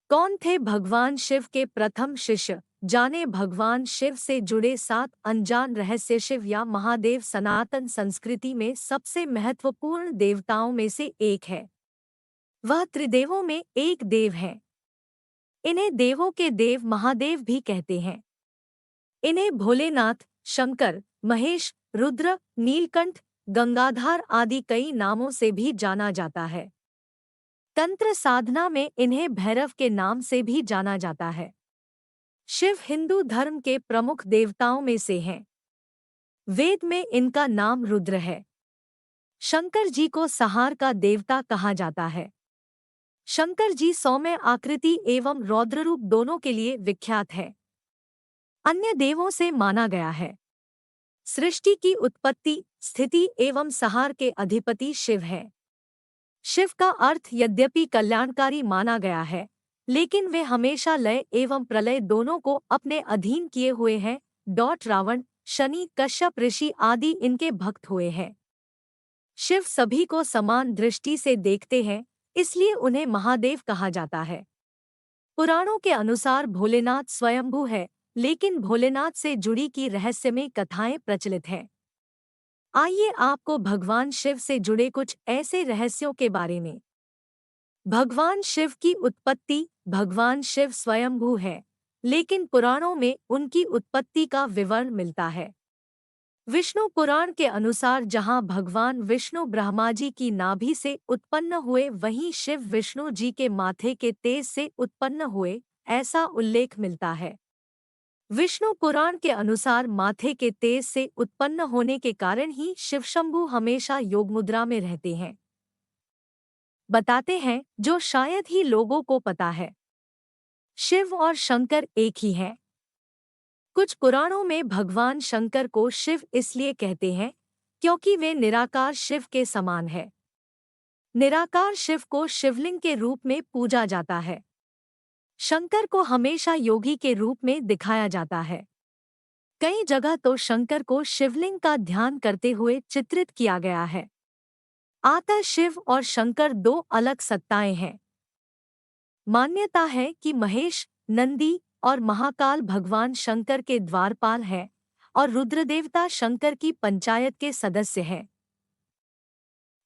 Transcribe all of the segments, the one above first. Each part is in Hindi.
कौन थे भगवान शिव के प्रथम शिष्य? जाने भगवान शिव से जुड़े 7 अनजान रहस्य। शिव या महादेव सनातन संस्कृति में सबसे महत्वपूर्ण देवताओं में से एक है। वह त्रिदेवों में एक देव है। इन्हें देवों के देव महादेव भी कहते हैं। इन्हें भोलेनाथ, शंकर, महेश, रुद्र, नीलकंठ, गंगाधार आदि कई नामों से भी जाना जाता है। तंत्र साधना में इन्हें भैरव के नाम से भी जाना जाता है। शिव हिंदू धर्म के प्रमुख देवताओं में से हैं। वेद में इनका नाम रुद्र है। शंकर जी को संहार का देवता कहा जाता है। शंकर जी सौम्य आकृति एवं रौद्र रूप दोनों के लिए विख्यात है। अन्य देवों से माना गया है। सृष्टि की उत्पत्ति, स्थिति एवं संहार के अधिपति शिव है। शिव का अर्थ यद्यपि कल्याणकारी माना गया है, लेकिन वे हमेशा लय एवं प्रलय दोनों को अपने अधीन किए हुए हैं। रावण, शनि, कश्यप ऋषि आदि इनके भक्त हुए हैं। शिव सभी को समान दृष्टि से देखते हैं, इसलिए उन्हें महादेव कहा जाता है। पुराणों के अनुसार भोलेनाथ स्वयंभू है, लेकिन भोलेनाथ से जुड़ी की रहस्यमय कथाएं प्रचलित हैं। आइए आपको भगवान शिव से जुड़े कुछ ऐसे रहस्यों के बारे में। भगवान शिव की उत्पत्ति। भगवान शिव स्वयंभू है, लेकिन पुराणों में उनकी उत्पत्ति का विवरण मिलता है। विष्णु पुराण के अनुसार जहां भगवान विष्णु ब्रह्मा जी की नाभि से उत्पन्न हुए, वहीं शिव विष्णु जी के माथे के तेज से उत्पन्न हुए, ऐसा उल्लेख मिलता है। विष्णु पुराण के अनुसार माथे के तेज से उत्पन्न होने के कारण ही शिवशंभु हमेशा योगमुद्रा में रहते हैं। बताते हैं जो शायद ही लोगों को पता है। शिव और शंकर एक ही हैं। कुछ पुराणों में भगवान शंकर को शिव इसलिए कहते हैं क्योंकि वे निराकार शिव के समान है। निराकार शिव को शिवलिंग के रूप में पूजा जाता है। शंकर को हमेशा योगी के रूप में दिखाया जाता है। कई जगह तो शंकर को शिवलिंग का ध्यान करते हुए चित्रित किया गया है। अतः शिव और शंकर दो अलग सत्ताएं हैं। मान्यता है कि महेश, नंदी और महाकाल भगवान शंकर के द्वारपाल हैं और रुद्रदेवता शंकर की पंचायत के सदस्य हैं।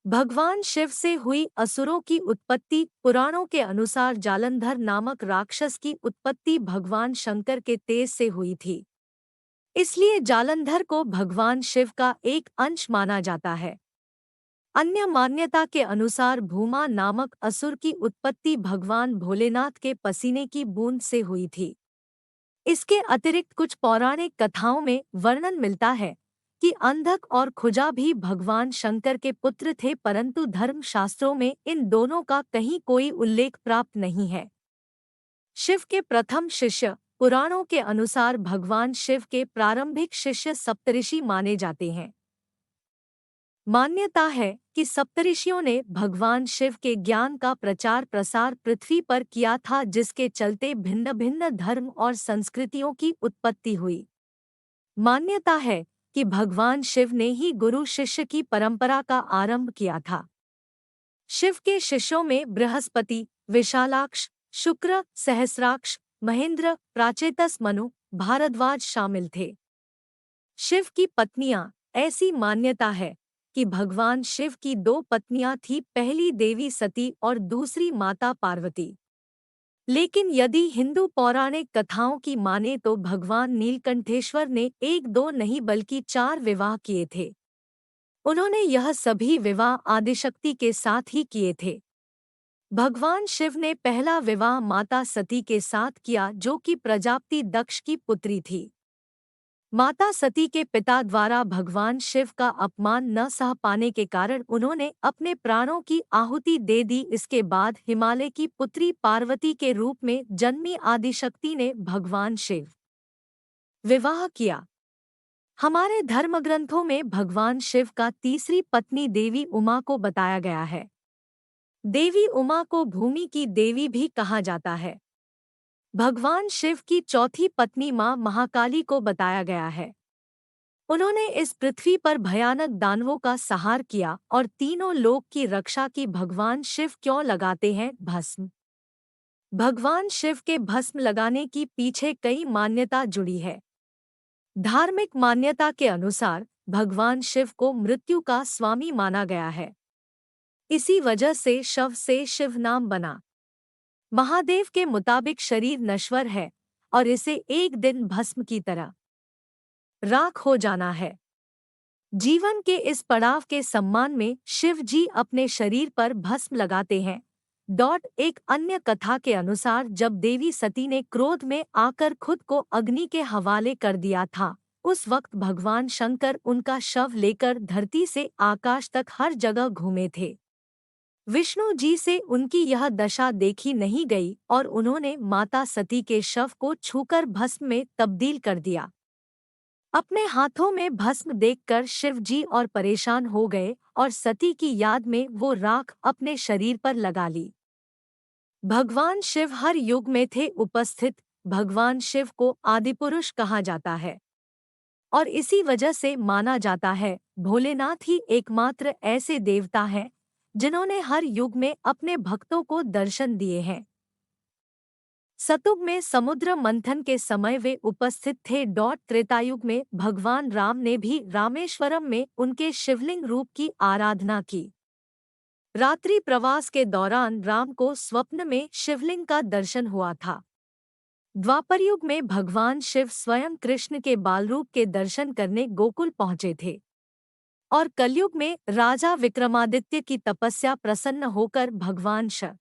भगवान शिव से हुई असुरों की उत्पत्ति। पुराणों के अनुसार जालंधर नामक राक्षस की उत्पत्ति भगवान शंकर के तेज से हुई थी, इसलिए जालंधर को भगवान शिव का एक अंश माना जाता है। अन्य मान्यता के अनुसार भूमा नामक असुर की उत्पत्ति भगवान भोलेनाथ के पसीने की बूंद से हुई थी। इसके अतिरिक्त कुछ पौराणिक कथाओं में वर्णन मिलता है कि अंधक और खुजा भी भगवान शंकर के पुत्र थे, परंतु धर्मशास्त्रों में इन दोनों का कहीं कोई उल्लेख प्राप्त नहीं है। शिव के प्रथम शिष्य। पुराणों के अनुसार भगवान शिव के प्रारंभिक शिष्य सप्तऋषि माने जाते हैं। मान्यता है कि सप्तऋषियों ने भगवान शिव के ज्ञान का प्रचार प्रसार पृथ्वी पर किया था, जिसके चलते भिन्न भिन्न धर्म और संस्कृतियों की उत्पत्ति हुई। मान्यता है कि भगवान शिव ने ही गुरु शिष्य की परंपरा का आरंभ किया था। शिव के शिष्यों में बृहस्पति, विशालाक्ष, शुक्र, सहस्राक्ष, महेंद्र, प्राचेतस, मनु, भारद्वाज शामिल थे। शिव की पत्नियां। ऐसी मान्यता है कि भगवान शिव की 2 पत्नियां थीं, पहली देवी सती और दूसरी माता पार्वती। लेकिन यदि हिंदू पौराणिक कथाओं की माने तो भगवान नीलकंठेश्वर ने 1-2 नहीं बल्कि 4 विवाह किए थे। उन्होंने यह सभी विवाह आदिशक्ति के साथ ही किए थे। भगवान शिव ने पहला विवाह माता सती के साथ किया, जो कि प्रजापति दक्ष की पुत्री थी। माता सती के पिता द्वारा भगवान शिव का अपमान न सह पाने के कारण उन्होंने अपने प्राणों की आहुति दे दी। इसके बाद हिमालय की पुत्री पार्वती के रूप में जन्मी आदिशक्ति ने भगवान शिव विवाह किया। हमारे धर्मग्रंथों में भगवान शिव का तीसरी पत्नी देवी उमा को बताया गया है। देवी उमा को भूमि की देवी भी कहा जाता है। भगवान शिव की चौथी पत्नी मां महाकाली को बताया गया है। उन्होंने इस पृथ्वी पर भयानक दानवों का संहार किया और तीनों लोक की रक्षा की। भगवान शिव क्यों लगाते हैं भस्म? भगवान शिव के भस्म लगाने की पीछे कई मान्यता जुड़ी है। धार्मिक मान्यता के अनुसार भगवान शिव को मृत्यु का स्वामी माना गया है। इसी वजह से शव से शिव नाम बना। महादेव के मुताबिक शरीर नश्वर है और इसे एक दिन भस्म की तरह राख हो जाना है। जीवन के इस पड़ाव के सम्मान में शिव जी अपने शरीर पर भस्म लगाते हैं। एक अन्य कथा के अनुसार जब देवी सती ने क्रोध में आकर खुद को अग्नि के हवाले कर दिया था, उस वक्त भगवान शंकर उनका शव लेकर धरती से आकाश तक हर जगह घूमे थे। विष्णु जी से उनकी यह दशा देखी नहीं गई और उन्होंने माता सती के शव को छूकर भस्म में तब्दील कर दिया। अपने हाथों में भस्म देखकर शिव जी और परेशान हो गए और सती की याद में वो राख अपने शरीर पर लगा ली। भगवान शिव हर युग में थे उपस्थित। भगवान शिव को आदिपुरुष कहा जाता है और इसी वजह से माना जाता है भोलेनाथ ही एकमात्र ऐसे देवता हैं जिन्होंने हर युग में अपने भक्तों को दर्शन दिए हैं। सतयुग में समुद्र मंथन के समय वे उपस्थित थे। त्रेतायुग में भगवान राम ने भी रामेश्वरम में उनके शिवलिंग रूप की आराधना की। रात्रि प्रवास के दौरान राम को स्वप्न में शिवलिंग का दर्शन हुआ था। द्वापरयुग में भगवान शिव स्वयं कृष्ण के बालरूप के दर्शन करने गोकुल पहुंचे थे और कलयुग में राजा विक्रमादित्य की तपस्या प्रसन्न होकर भगवान शिव